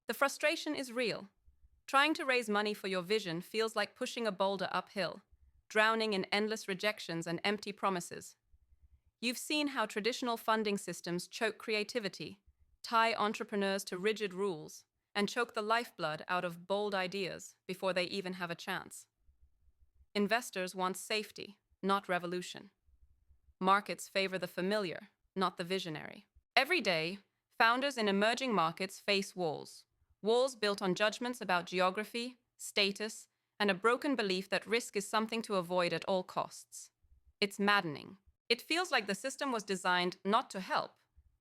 The frustration is real. Trying to raise money for your vision feels like pushing a boulder uphill, drowning in endless rejections and empty promises. You've seen how traditional funding systems choke creativity, tie entrepreneurs to rigid rules, and choke the lifeblood out of bold ideas before they even have a chance. Investors want safety, not revolution. Markets favor the familiar, not the visionary. Every day, founders in emerging markets face walls. Walls built on judgments about geography, status, and a broken belief that risk is something to avoid at all costs. It's maddening. It feels like the system was designed not to help,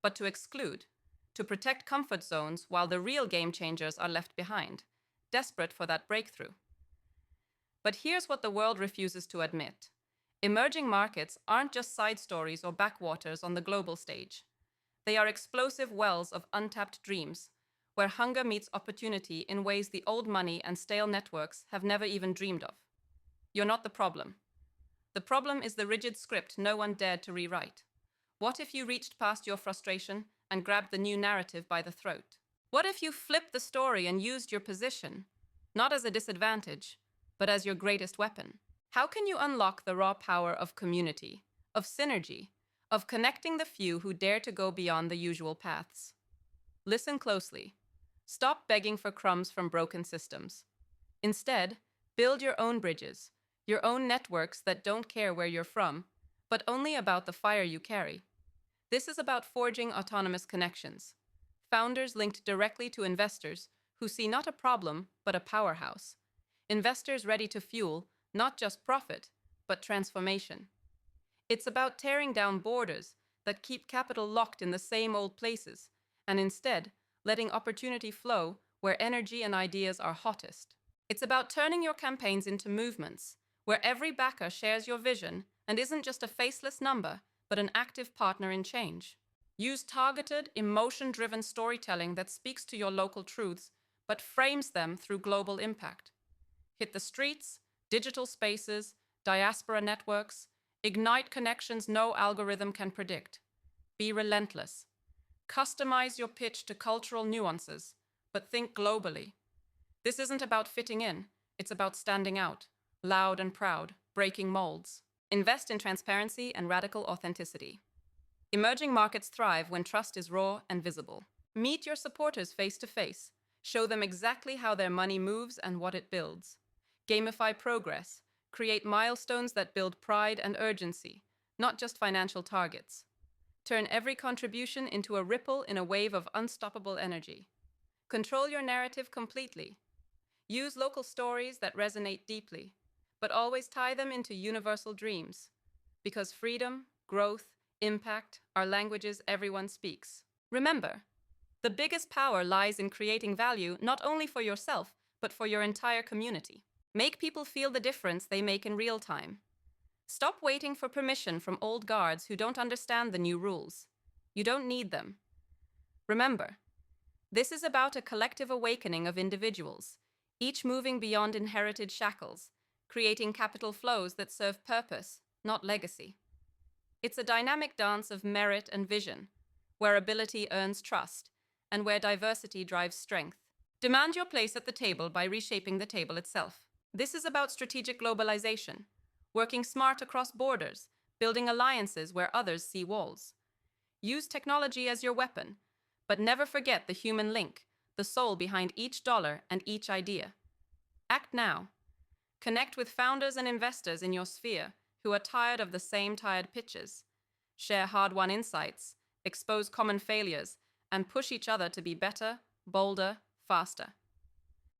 but to exclude, to protect comfort zones while the real game changers are left behind, desperate for that breakthrough. But here's what the world refuses to admit. Emerging markets aren't just side stories or backwaters on the global stage. They are explosive wells of untapped dreams, where hunger meets opportunity in ways the old money and stale networks have never even dreamed of. You're not the problem. The problem is the rigid script no one dared to rewrite. What if you reached past your frustration and grabbed the new narrative by the throat? What if you flipped the story and used your position, not as a disadvantage, but as your greatest weapon? How can you unlock the raw power of community, of synergy, of connecting the few who dare to go beyond the usual paths? Listen closely. Stop begging for crumbs from broken systems. Instead, build your own bridges, your own networks that don't care where you're from, but only about the fire you carry. This is about forging autonomous connections. Founders linked directly to investors who see not a problem, but a powerhouse. Investors ready to fuel not just profit, but transformation. It's about tearing down borders that keep capital locked in the same old places, and instead, letting opportunity flow where energy and ideas are hottest. It's about turning your campaigns into movements, where every backer shares your vision and isn't just a faceless number, but an active partner in change. Use targeted, emotion-driven storytelling that speaks to your local truths, but frames them through global impact. Hit the streets, digital spaces, diaspora networks, ignite connections no algorithm can predict. Be relentless. Customize your pitch to cultural nuances, but think globally. This isn't about fitting in, it's about standing out, loud and proud, breaking molds. Invest in transparency and radical authenticity. Emerging markets thrive when trust is raw and visible. Meet your supporters face to face. Show them exactly how their money moves and what it builds. Gamify progress. Create milestones that build pride and urgency, not just financial targets. Turn every contribution into a ripple in a wave of unstoppable energy. Control your narrative completely. Use local stories that resonate deeply, but always tie them into universal dreams. Because freedom, growth, impact are languages everyone speaks. Remember, the biggest power lies in creating value not only for yourself, but for your entire community. Make people feel the difference they make in real time. Stop waiting for permission from old guards who don't understand the new rules. You don't need them. Remember, this is about a collective awakening of individuals, each moving beyond inherited shackles, creating capital flows that serve purpose, not legacy. It's a dynamic dance of merit and vision, where ability earns trust, and where diversity drives strength. Demand your place at the table by reshaping the table itself. This is about strategic globalization, working smart across borders, building alliances where others see walls. Use technology as your weapon, but never forget the human link, the soul behind each dollar and each idea. Act now. Connect with founders and investors in your sphere who are tired of the same tired pitches. Share hard-won insights, expose common failures, and push each other to be better, bolder, faster.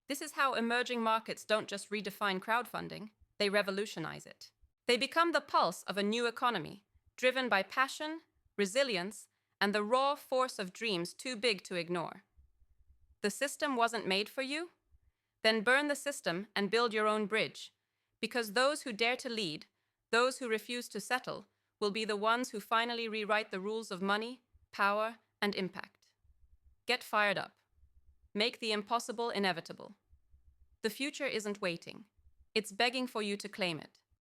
This is how emerging markets don't just redefine crowdfunding, they revolutionize it. They become the pulse of a new economy, driven by passion, resilience, and the raw force of dreams too big to ignore. The system wasn't made for you? Then burn the system and build your own bridge, because those who dare to lead, those who refuse to settle, will be the ones who finally rewrite the rules of money, power, and impact. Get fired up. Make the impossible inevitable. The future isn't waiting. It's begging for you to claim it.